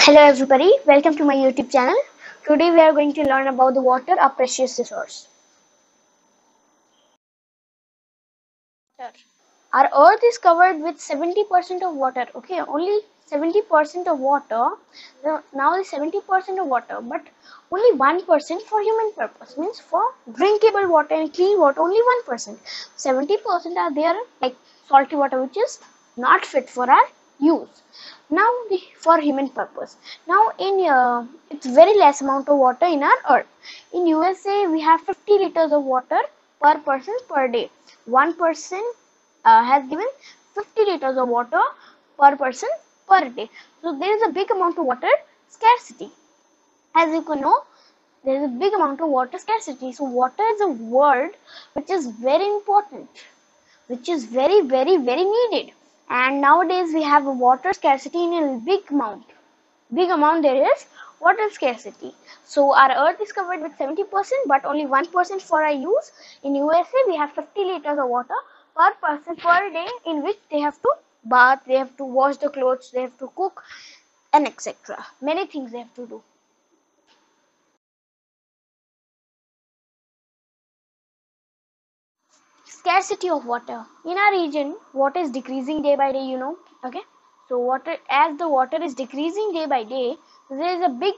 Hello everybody, welcome to my YouTube channel. Today we are going to learn about the water, a precious resource. Water. Our earth is covered with 70% of water. Okay, only 70% of water. Now is 70% of water, but only 1% for human purpose. Means for drinkable water and clean water, only 1%. 70% are there like salty water, which is not fit for our use. Now for human purpose. Now in it's very less amount of water in our earth. In USA we have 50 liters of water per person per day. One person has given 50 liters of water per person per day. So there is a big amount of water scarcity. As you can know, there is a big amount of water scarcity. So water is a word which is very important, which is very needed. And nowadays we have a water scarcity in a big amount. There is water scarcity. So our earth is covered with 70%, but only 1% for our use. In USA we have 50 liters of water per person per day, in which they have to bath, they have to wash the clothes, they have to cook, and etc. Many things they have to do. Scarcity of water. In our region, water is decreasing day by day, okay. So as the water is decreasing day by day, there is a big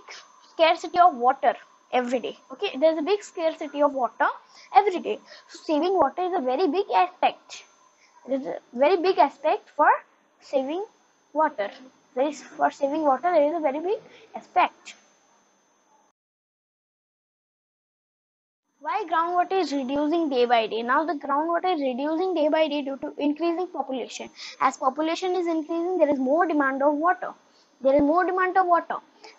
scarcity of water every day. Okay, there is a big scarcity of water every day. So saving water is a very big aspect. It is a very big aspect for saving water. For saving water, there is a very big aspect. Why groundwater is reducing day by day? Now the groundwater is reducing day by day due to increasing population. As population is increasing, there is more demand of water.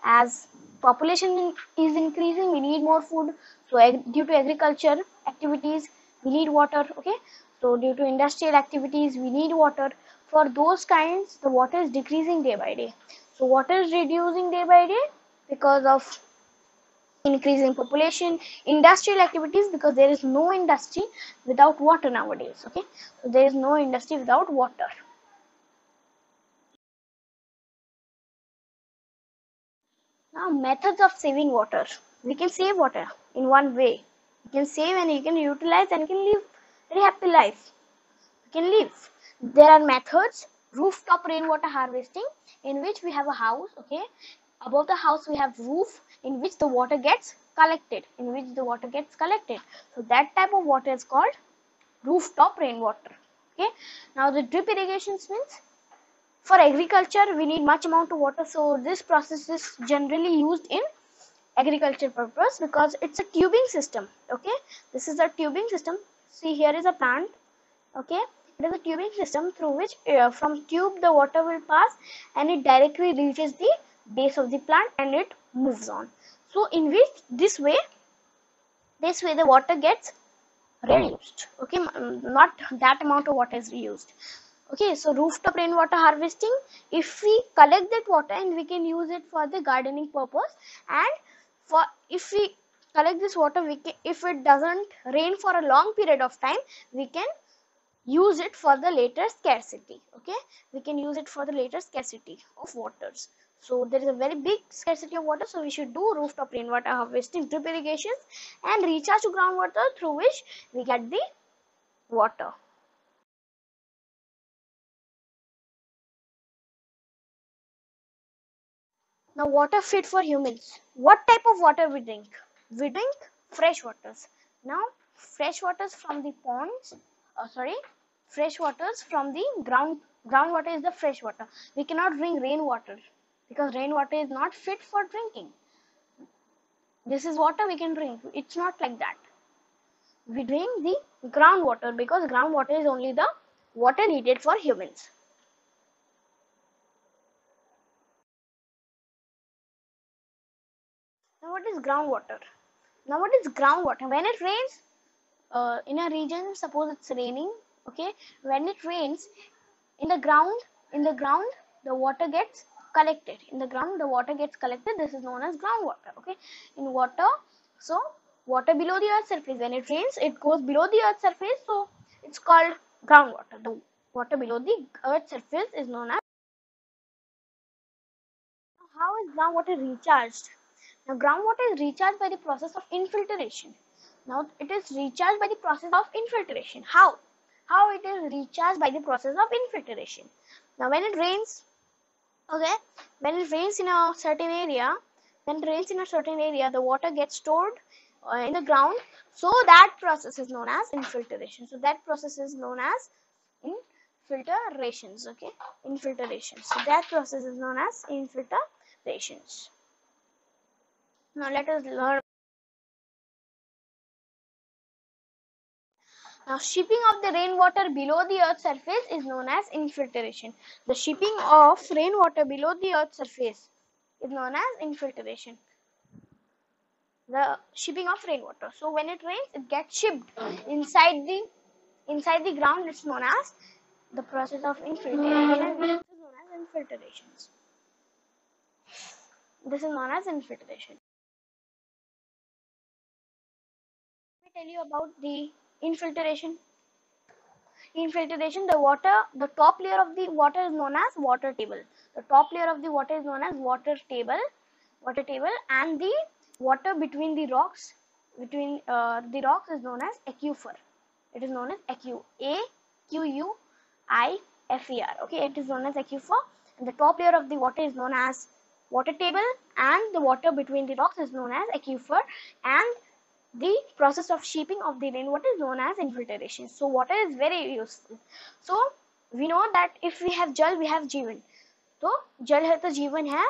As population is increasing, we need more food. So due to agriculture activities, we need water. Okay. So due to industrial activities, we need water. For those kinds, the water is decreasing day by day. So water is reducing day by day because of increasing population, industrial activities, because there is no industry without water nowadays. Okay, so there is no industry without water. Now methods of saving water. We can save water in one way. You can save and you can utilize and you can live very happy life. You can live. There are methods. Rooftop rainwater harvesting, in which we have a house. Okay, above the house we have roof, in which the water gets collected. So that type of water is called rooftop rainwater. Okay. Now the drip irrigations means for agriculture we need much amount of water. So this process is generally used in agriculture purpose because it's a tubing system. Okay, this is a tubing system. See, here is a plant. Okay, it is a tubing system through which from tube the water will pass and it directly reaches the base of the plant and it moves on. So in which this way the water gets reused. Okay, not that amount of water is reused. Okay, so rooftop rainwater harvesting, if we collect that water and we can use it for the gardening purpose, and for if we collect this water, we can, if it doesn't rain for a long period of time, we can use it for the later scarcity. Okay, we can use it for the later scarcity of waters. So there is a very big scarcity of water, so we should do rooftop rainwater harvesting, drip irrigations, and recharge to groundwater, through which we get the water. Now, water fit for humans. What type of water we drink? We drink fresh waters. Now, fresh waters from the ponds, fresh waters from the ground. Groundwater is the fresh water. We cannot drink rainwater because rainwater is not fit for drinking. This is water we can drink. It's not like that. We drink the groundwater because groundwater is only the water needed for humans. Now, what is groundwater? When it rains, in a region, suppose it's raining. Okay, when it rains, in the ground, the water gets collected. This is known as groundwater. Okay, in water, so water below the earth's surface. When it rains, it goes below the earth's surface, so it's called groundwater. The water below the earth's surface is known as. how is groundwater recharged? Now groundwater is recharged by the process of infiltration. Now it is recharged by the process of infiltration. How? How it is recharged by the process of infiltration? Now when it rains, okay, when it rains in a certain area, the water gets stored in the ground. So that process is known as infiltration. So that process is known as infiltrations. Okay, infiltration. So that process is known as infiltrations. Now let us learn. Now shipping of the rainwater below the earth's surface is known as infiltration. The shipping of rainwater below the earth's surface is known as infiltration. The shipping of rainwater. So when it rains, it gets shipped inside the ground. It's known as the process of infiltration. This is known as infiltrations. This is known as infiltration. Let me tell you about the infiltration. Infiltration, the top layer of the water is known as water table. The top layer of the water is known as water table, and the water between the rocks, is known as aquifer. It is known as AQUIFER. Okay, it is known as aquifer, and the top layer of the water is known as water table, and the water between the rocks is known as aquifer, and the process of shipping of the rainwater is known as infiltration. So water is very useful. So we know that if we have jal, we have जीवन. So jal है तो जीवन है.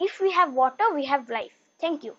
If we have water, we have life. Thank you.